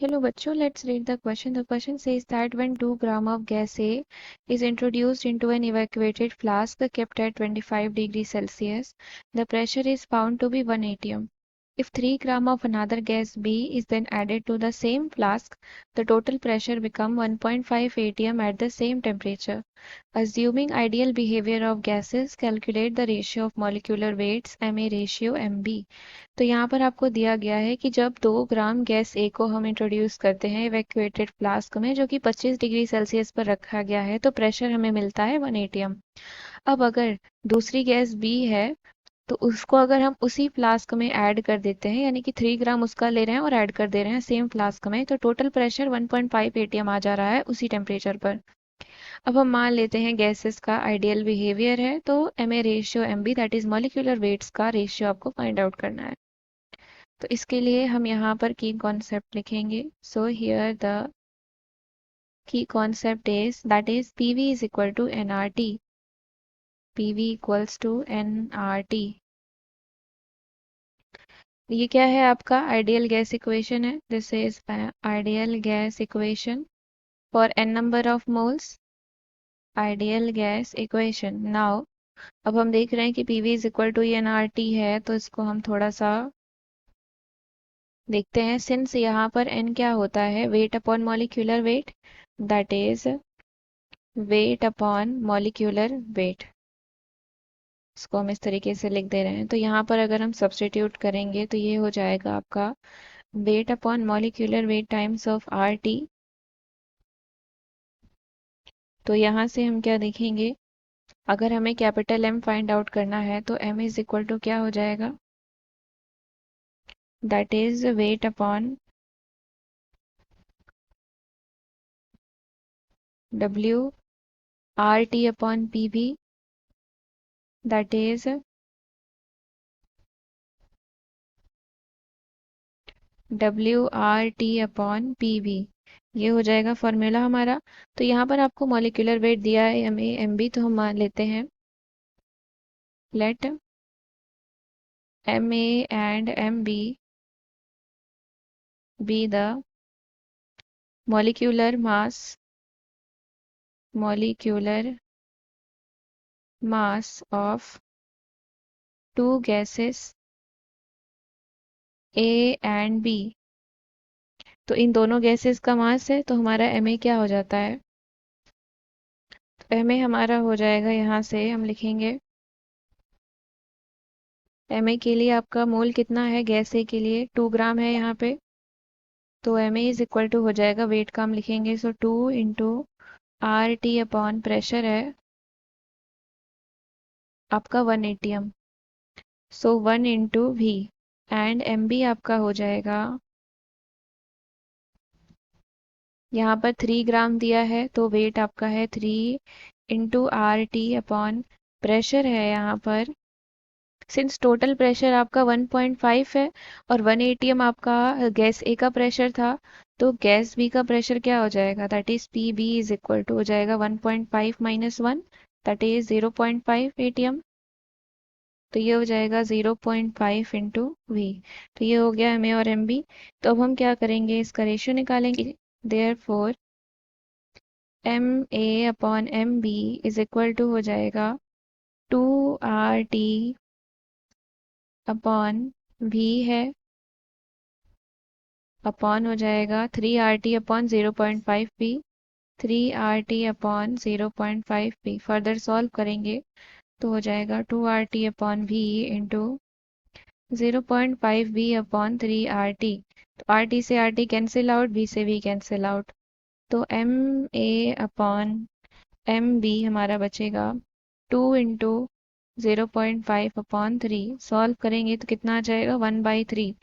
Hello bachcho, let's read the question. The question says that when 2 gram of gas A is introduced into an evacuated flask kept at 25 degrees Celsius, the pressure is found to be 1 atm. If 3 gram of another gas B is then added to the same flask, the total pressure becomes 1.5 atm at the same temperature. Assuming ideal behavior of gases, calculate the ratio of molecular weights Ma ratio Mb. तो यहाँ पर आपको दिया गया है कि जब 2 ग्राम gas ए को हम इंट्रोड्यूस करते हैं इवैक्यूएटेड फ्लास्क में जो कि 25 डिग्री सेल्सियस पर रखा गया है तो प्रेशर हमें मिलता है 1 एटीएम। अब अगर दूसरी गैस बी है तो उसको अगर हम उसी फ्लास्क में ऐड कर देते हैं यानी कि 3 ग्राम उसका ले रहे हैं और ऐड कर दे रहे हैं सेम फ्लास्क में तो टोटल प्रेशर 1.5 एटीएम आ जा रहा है उसी टेम्परेचर पर। अब हम मान लेते हैं गैसेस का आइडियल बिहेवियर है तो M A ratio M B that is molecular weights का रेशियो आपको फाइंड आउट करना है। तो इसके लिए हम यहाँ पर की कॉन्सेप्ट लिखेंगे। So here the key concept is that is PV is equal to NRT. PV equals to NRT. ये क्या है आपका आइडियल गैस इक्वेशन है। This is ideal gas equation for n number of moles. Ideal gas equation. Now अब हम देख रहे हैं कि PV is equal to NRT है तो इसको हम थोड़ा सा देखते हैं। सिंस यहाँ पर n क्या होता है weight upon molecular weight that is weight upon molecular weight. इसको हम इस तरीके से लिख दे रहे हैं तो यहाँ पर अगर हम सब्स्टिट्यूट करेंगे तो ये हो जाएगा आपका weight upon molecular weight times of R T. तो यहाँ से हम क्या देखेंगे अगर हमें कैपिटल M फाइंड आउट करना है तो M इज इक्वल टू क्या हो जाएगा that is weight upon W are T upon P V that is WRT upon PV। ये हो जाएगा फॉर्मूला हमारा। तो यहाँ पर आपको मॉलिक्यूलर वेट दिया है MA MB तो हम मान लेते हैं let MA and MB be the molecular mass of two gases A and B। तो इन दोनों गैसेस का मास है तो हमारा MA क्या हो जाता है तो MA हमारा हो जाएगा यहाँ से हम लिखेंगे MA के लिए आपका मोल कितना है गैस A के लिए 2 ग्राम है यहाँ पे तो MA इज इक्वल टू हो जाएगा वेट का हम लिखेंगे so 2 into R T upon pressure है आपका 1 ATM so 1 into V and M B आपका हो जाएगा यहाँ पर 3 ग्राम दिया है तो वेट आपका है 3 into R T upon pressure है यहाँ पर सिंस टोटल प्रेशर आपका 1.5 है और 1 एटीएम आपका गैस ए का प्रेशर था तो गैस बी का प्रेशर क्या हो जाएगा that is P B is equal to हो जाएगा 1.5 माइनस 1 दैट इज 0.5 एटीएम। तो ये हो जाएगा 0.5 इंटू वी। तो ये हो गया एम ए और एम बी। तो अब हम क्या करेंगे इसका रेशियो निकालेंगे। Therefore M A upon M B is equal to हो जाएगा 2 RT अपॉन वी है अपॉन हो जाएगा 3 RT upon 0.5 P 3 RT upon 0.5 P. Further solve करेंगे तो हो जाएगा 2 RT upon V into 0.5 V upon 3 RT। तो RT से RT कैंसिल आउट वी से वी कैंसिल आउट तो MA अपॉन MB हमारा बचेगा 2 इंटू 0.5 अपॉन 3। सॉल्व करेंगे तो कितना आ जाएगा 1/3।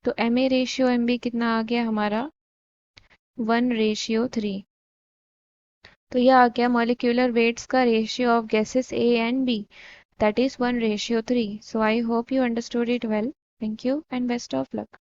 तो MA रेशियो MB कितना आ गया हमारा 1/3। तो यह आ गया मॉलिक्यूलर वेट्स का ratio of gases A and B that is 1/3। So I hope you understood it well. Thank you and best of luck.